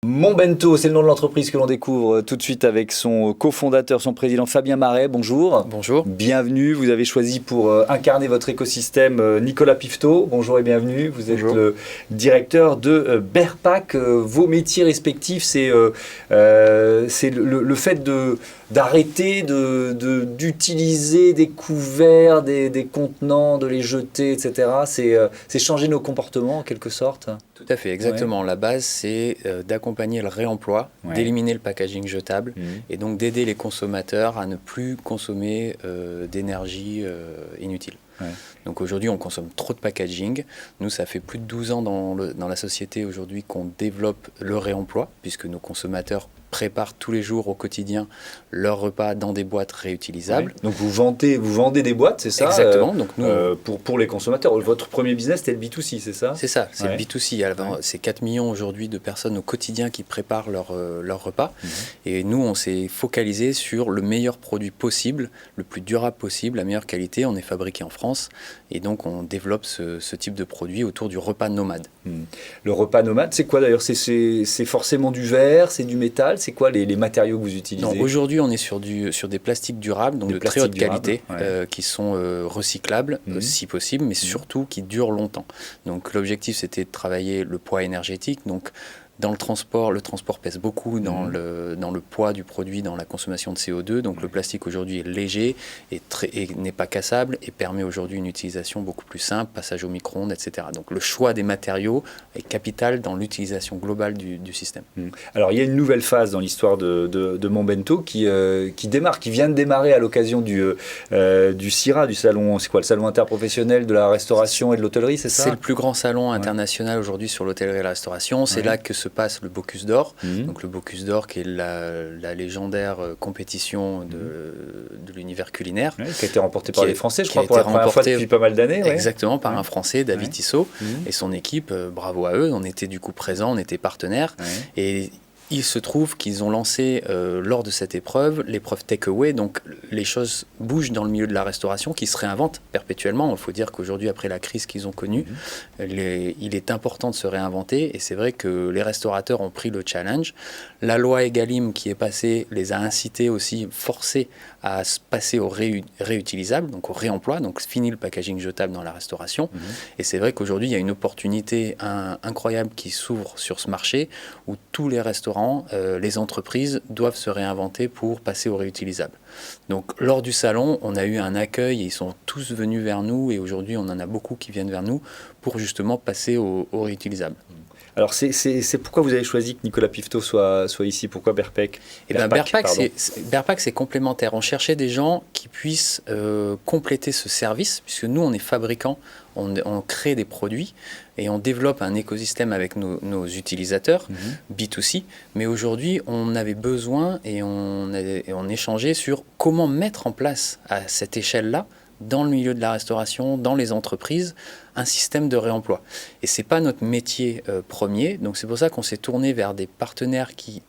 Mon Bento, c'est le nom de l'entreprise que l'on découvre tout de suite avec son cofondateur, son président Fabien Marais. Bonjour. Bonjour. Bienvenue. Vous avez choisi pour incarner votre écosystème Nicolas Piveteau. Bonjour et bienvenue. Vous êtes le directeur de Bearpack. Vos métiers respectifs, c'est le fait d'arrêter d'utiliser des couverts, des contenants, de les jeter, etc. C'est changer nos comportements en quelque sorte. Tout à fait, exactement. Ouais. La base, c'est d'accompagner le réemploi, d'éliminer le packaging jetable et donc d'aider les consommateurs à ne plus consommer d'énergie inutile. Ouais. Donc aujourd'hui, on consomme trop de packaging. Nous, ça fait plus de 12 ans dans la société aujourd'hui qu'on développe le réemploi, puisque nos consommateurs préparent tous les jours au quotidien leurs repas dans des boîtes réutilisables. Ouais. Donc vous vendez des boîtes, c'est ça? Exactement. Donc nous, pour les consommateurs. Votre premier business, c'était le B2C, c'est ça? C'est ça, c'est le B2C. Alors, c'est 4 millions aujourd'hui de personnes au quotidien qui préparent leur repas. Et nous, on s'est focalisé sur le meilleur produit possible, le plus durable possible, la meilleure qualité. On est fabriqué en France. Et donc, on développe ce type de produit autour du repas nomade. Le repas nomade, c'est quoi d'ailleurs? C'est forcément du verre, c'est du métal? C'est quoi les matériaux que vous utilisez? Aujourd'hui, on est sur des plastiques durables, donc de très haute qualité, qui sont recyclables si possible, mais surtout qui durent longtemps. Donc l'objectif, c'était de travailler le poids énergétique. Donc dans le transport pèse beaucoup dans le poids du produit, dans la consommation de CO2. Donc le plastique aujourd'hui est léger et n'est pas cassable et permet aujourd'hui une utilisation beaucoup plus simple, passage au micro-ondes, etc. Donc le choix des matériaux est capital dans l'utilisation globale du système. Alors il y a une nouvelle phase dans l'histoire de Mon Bento qui vient de démarrer à l'occasion du CIRA, du salon, c'est quoi, le salon interprofessionnel de la restauration et de l'hôtellerie, c'est ça? C'est le plus grand salon international aujourd'hui sur l'hôtellerie et la restauration. C'est là que se passe le Bocuse d'Or. Donc le Bocuse d'Or qui est la légendaire compétition de l'univers culinaire. Qui a été remportée par les Français, je crois, pour la première fois depuis pas mal d'années. Exactement, par un Français, David Tissot, et son équipe. Bravo à eux, on était du coup présents, on était partenaires. Et il se trouve qu'ils ont lancé lors de cette épreuve l'épreuve Takeaway, donc les choses bougent dans le milieu de la restauration qui se réinventent perpétuellement. Il faut dire qu'aujourd'hui, après la crise qu'ils ont connue, il est important de se réinventer et c'est vrai que les restaurateurs ont pris le challenge. La loi Egalim qui est passée les a incités aussi, forcés à se passer au réutilisable, donc au réemploi, donc fini le packaging jetable dans la restauration. Et c'est vrai qu'aujourd'hui, il y a une opportunité incroyable qui s'ouvre sur ce marché où tous les restaurants, les entreprises doivent se réinventer pour passer au réutilisable. Donc lors du salon, on a eu un accueil et ils sont tous venus vers nous et aujourd'hui, on en a beaucoup qui viennent vers nous pour justement passer au réutilisable. Alors, c'est pourquoi vous avez choisi que Nicolas Piveteau soit ici? Pourquoi Bearpack? Bearpack, c'est complémentaire. On cherchait des gens qui puissent compléter ce service, puisque nous, on est fabricants, on crée des produits et on développe un écosystème avec nos utilisateurs, B2C. Mais aujourd'hui, on avait besoin et on échangeait sur comment mettre en place à cette échelle-là, dans le milieu de la restauration, dans les entreprises, un système de réemploi. Et ce n'est pas notre métier premier, donc c'est pour ça qu'on s'est tourné vers des partenaires qui,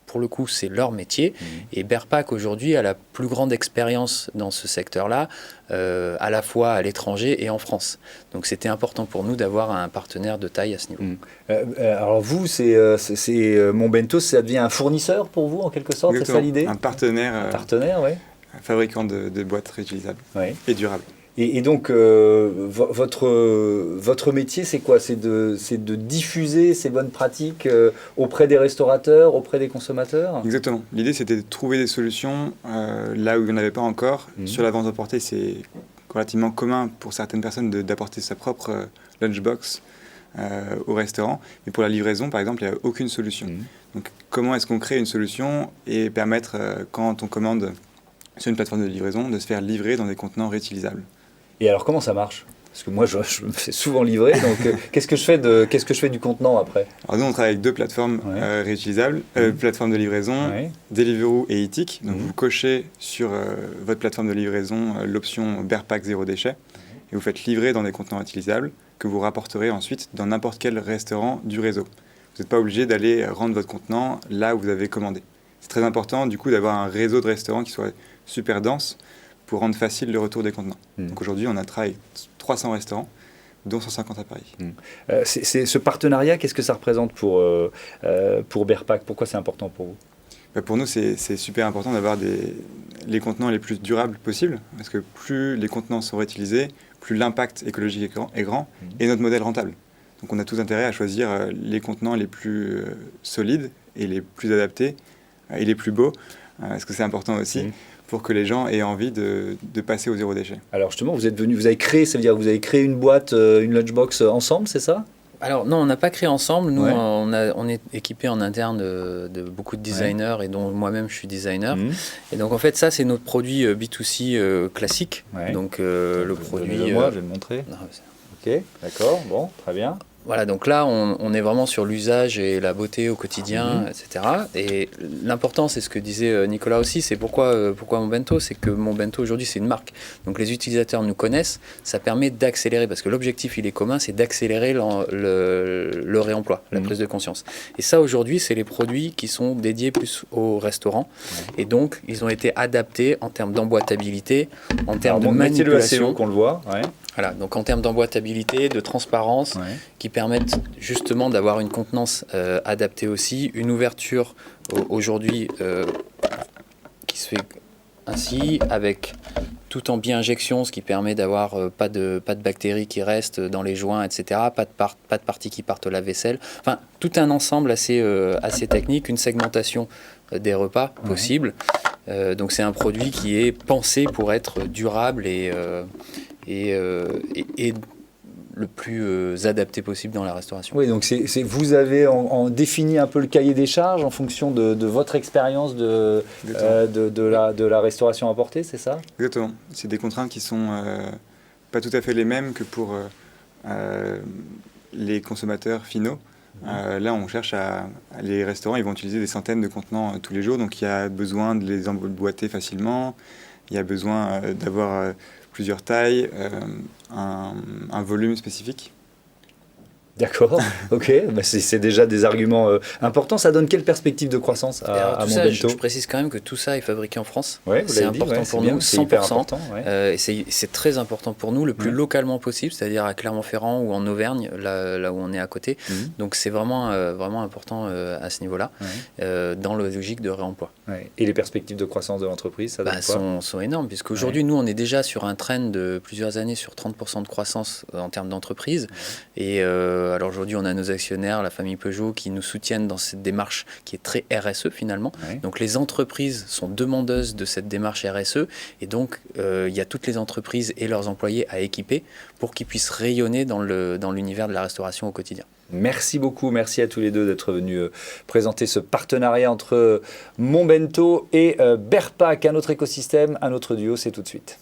pour le coup, c'est leur métier. Et Bearpack, aujourd'hui, a la plus grande expérience dans ce secteur-là, à la fois à l'étranger et en France. Donc c'était important pour nous d'avoir un partenaire de taille à ce niveau. Alors vous, Mon Bento, ça devient un fournisseur pour vous, en quelque sorte? C'est ça l'idée? Un partenaire. Un partenaire, oui. Fabricant de boîtes réutilisables et durables. Et donc, votre métier, c'est quoi? C'est de diffuser ces bonnes pratiques auprès des restaurateurs, auprès des consommateurs? Exactement. L'idée, c'était de trouver des solutions là où il n'y en avait pas encore. Sur la vente emportée, c'est relativement commun pour certaines personnes d'apporter sa propre lunchbox au restaurant. Mais pour la livraison, par exemple, il n'y a aucune solution. Donc, comment est-ce qu'on crée une solution et permettre, quand on commande sur une plateforme de livraison, de se faire livrer dans des contenants réutilisables. Et alors, comment ça marche? Parce que moi, je me fais souvent livrer, donc qu'est-ce que je fais du contenant après? Alors nous, on travaille avec deux plateformes réutilisables, plateforme de livraison, Deliveroo et Eatik. Donc vous cochez sur votre plateforme de livraison l'option Bearpack zéro déchet, et vous faites livrer dans des contenants réutilisables que vous rapporterez ensuite dans n'importe quel restaurant du réseau. Vous n'êtes pas obligé d'aller rendre votre contenant là où vous avez commandé. C'est très important du coup d'avoir un réseau de restaurants qui soit super dense pour rendre facile le retour des contenants. Donc aujourd'hui, on a travaillé 300 restaurants dont 150 à Paris. Ce partenariat, qu'est-ce que ça représente pour Bearpack? Pourquoi c'est important pour vous? Pour nous, c'est super important d'avoir les contenants les plus durables possibles, parce que plus les contenants sont réutilisés, plus l'impact écologique est grand et notre modèle rentable. Donc on a tout intérêt à choisir les contenants les plus solides et les plus adaptés et les plus beaux, parce que c'est important aussi pour que les gens aient envie de passer au zéro déchet. Alors justement, vous avez créé, ça veut dire que vous avez créé une boîte, une lunchbox ensemble, c'est ça? Alors non, on n'a pas créé ensemble. Nous, on est équipé en interne de beaucoup de designers et dont moi-même je suis designer. Et donc en fait, ça c'est notre produit B2C classique. Donc le produit. Moi, je vais le montrer. Non, ok, d'accord, bon, très bien. Voilà, donc là, on est vraiment sur l'usage et la beauté au quotidien, etc. Et l'important, c'est ce que disait Nicolas aussi, c'est pourquoi Monbento, c'est que Monbento, aujourd'hui, c'est une marque. Donc les utilisateurs nous connaissent, ça permet d'accélérer, parce que l'objectif, il est commun, c'est d'accélérer le réemploi, la prise de conscience. Et ça, aujourd'hui, c'est les produits qui sont dédiés plus aux restaurants. Et donc, ils ont été adaptés en termes d'emboîtabilité, en termes de manipulation. Qu'on le voit, Voilà, donc en termes d'emboîtabilité, de transparence, qui permettent justement d'avoir une contenance adaptée aussi, une ouverture aujourd'hui qui se fait ainsi, avec tout en bi-injection, ce qui permet d'avoir pas de bactéries qui restent dans les joints, etc., pas de parties qui partent au lave-vaisselle. Enfin, tout un ensemble assez technique, une segmentation des repas possible. Donc c'est un produit qui est pensé pour être durable et le plus adapté possible dans la restauration. Oui, donc vous avez défini un peu le cahier des charges en fonction de votre expérience de la restauration apportée, c'est ça? Exactement. C'est des contraintes qui sont pas tout à fait les mêmes que pour les consommateurs finaux. Là, on cherche les restaurants, ils vont utiliser des centaines de contenants tous les jours, donc il y a besoin de les emboîter facilement, il y a besoin d'avoir plusieurs tailles, un volume spécifique. D'accord, ok, bah c'est déjà des arguments importants. Ça donne quelle perspective de croissance à Monbento? Je précise quand même que tout ça est fabriqué en France. Ouais, c'est important pour nous, 100%. Et c'est très important pour nous, le plus localement possible, c'est-à-dire à Clermont-Ferrand ou en Auvergne, là où on est à côté. Donc c'est vraiment important à ce niveau-là, dans la logique de réemploi. Et les perspectives de croissance de l'entreprise, ça donne quoi? sont énormes, puisqu'aujourd'hui, nous, on est déjà sur un trend de plusieurs années sur 30% de croissance en termes d'entreprise. Et alors aujourd'hui, on a nos actionnaires, la famille Peugeot, qui nous soutiennent dans cette démarche qui est très RSE finalement. Donc les entreprises sont demandeuses de cette démarche RSE, et donc il y a toutes les entreprises et leurs employés à équiper pour qu'ils puissent rayonner dans l'univers de la restauration au quotidien. Merci beaucoup, merci à tous les deux d'être venus présenter ce partenariat entre Monbento et Bearpack, un autre écosystème, un autre duo, c'est tout de suite.